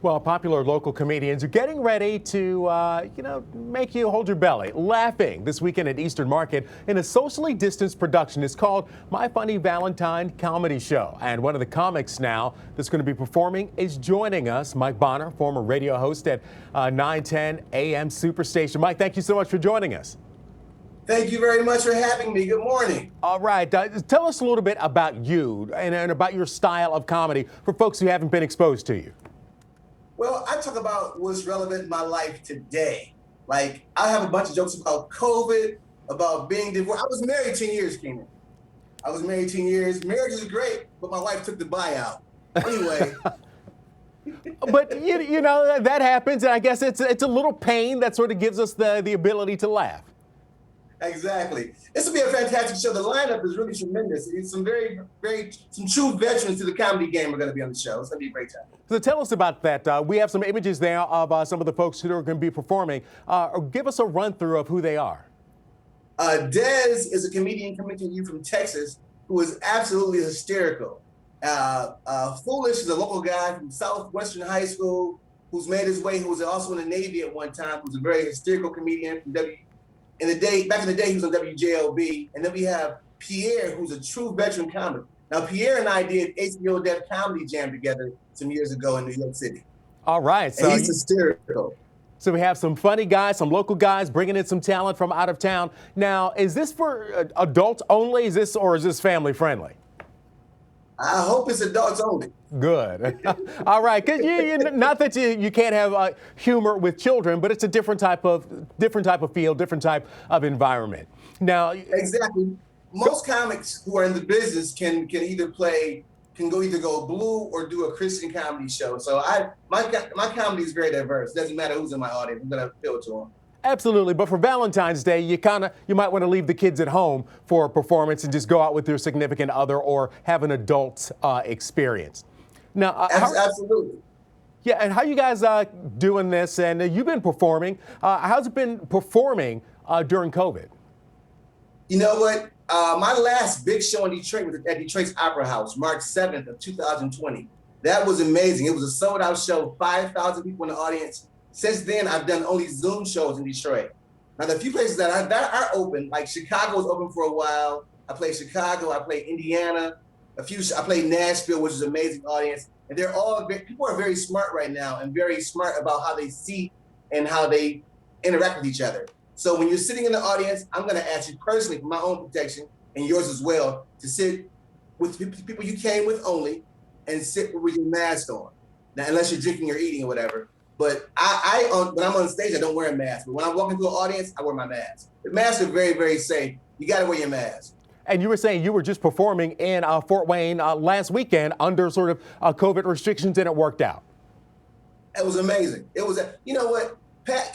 Well, popular local comedians are getting ready to, make you hold your belly laughing this weekend at Eastern Market in a socially distanced production. It's called My Funny Valentine Comedy Show. And one of the comics now that's going to be performing is joining us, Mike Bonner, former radio host at 910 AM Superstation. Mike, thank you so much for joining us. Thank you very much for having me. Good morning. All right. Tell us a little bit about you and about your style of comedy for folks who haven't been exposed to you. Well, I talk about what's relevant in my life today. Like, I have a bunch of jokes about COVID, about being divorced. I was married 10 years, Keenan. I was married 10 years. Marriage is great, but my wife took the buyout. Anyway. But, you know, that happens, and I guess it's a little pain that sort of gives us the ability to laugh. Exactly. This will be a fantastic show. The lineup is really tremendous. It's some some true veterans to the comedy game are going to be on the show. It's going to be a great time. So tell us about that. We have some images there of some of the folks who are going to be performing. Give us a run through of who they are. Dez is a comedian coming to you from Texas who is absolutely hysterical. Foolish is a local guy from Southwestern High School who's made his way, who was also in the Navy at one time, who's a very hysterical comedian from back in the day, he was on WJLB. And then we have Pierre, who's a true veteran comic. Now, Pierre and I did HBO Deaf Comedy Jam together some years ago in New York City. All right. So and he's hysterical. So we have some funny guys, some local guys bringing in some talent from out of town. Now, is this for adults only? Is this family friendly? I hope it's adults only. Good. All right. Cause not that you can't have humor with children, but it's a different type of feel, different type of environment. Now, exactly. Most comics who are in the business can either go blue or do a Christian comedy show. So my comedy is very diverse. Doesn't matter who's in my audience. I'm gonna appeal to them. Absolutely, but for Valentine's Day, you might want to leave the kids at home for a performance and just go out with your significant other or have an adult experience. Now, absolutely. Yeah, and how you guys doing this? And you've been performing. How's it been performing during COVID? You know what? My last big show in Detroit was at Detroit's Opera House, March 7th of 2020. That was amazing. It was a sold-out show, 5,000 people in the audience. Since then, I've done only Zoom shows in Detroit. Now, the few places that are open, like Chicago was open for a while. I played Chicago, I played Indiana, I played Nashville, which is an amazing audience. And people are very smart right now and very smart about how they see and how they interact with each other. So when you're sitting in the audience, I'm gonna ask you personally, for my own protection and yours as well, to sit with people you came with only and sit with your mask on. Now, unless you're drinking or eating or whatever. But when I'm on stage, I don't wear a mask. But when I walk into an audience, I wear my mask. The masks are very, very safe. You got to wear your mask. And you were saying you were just performing in Fort Wayne last weekend under sort of COVID restrictions, and it worked out. It was amazing. You know what?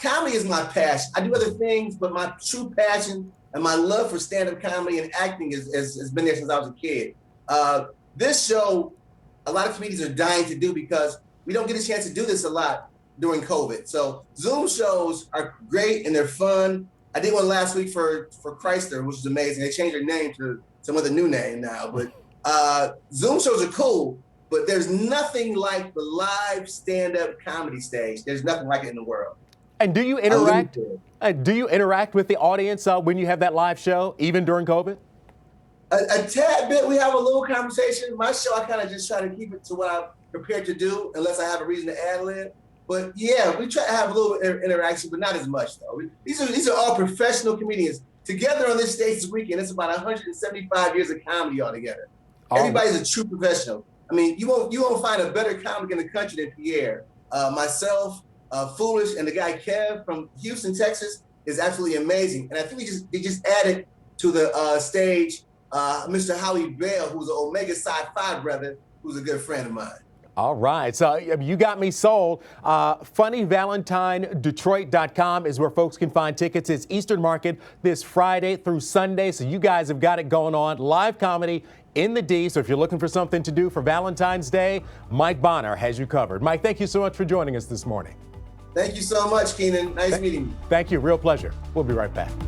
Comedy is my passion. I do other things, but my true passion and my love for stand-up comedy and acting has been there since I was a kid. This show, a lot of comedians are dying to do because we don't get a chance to do this a lot during COVID. So Zoom shows are great and they're fun. I did one last week for Chrysler, which is amazing. They changed their name to some other new name now. But Zoom shows are cool, but there's nothing like the live stand-up comedy stage. There's nothing like it in the world. And do you interact? Do you interact with the audience when you have that live show, even during COVID? A tad bit. We have a little conversation. My show, I kind of just try to keep it to what I'm prepared to do, unless I have a reason to ad-lib. But yeah, we try to have a little interaction, but not as much though. These are all professional comedians together on this stage this weekend. It's about 175 years of comedy altogether. Everybody's a true professional. I mean, you won't find a better comic in the country than Pierre. Myself, Foolish, and the guy Kev from Houston, Texas, is absolutely amazing. And I think they just added to the stage Mr. Howie Bell, who's an Omega Psi Phi brother, who's a good friend of mine. All right. So you got me sold. FunnyValentineDetroit.com is where folks can find tickets. It's Eastern Market this Friday through Sunday. So you guys have got it going on. Live comedy in the D. So if you're looking for something to do for Valentine's Day, Mike Bonner has you covered. Mike, thank you so much for joining us this morning. Thank you so much, Keenan. Nice meeting you. Thank you. Real pleasure. We'll be right back.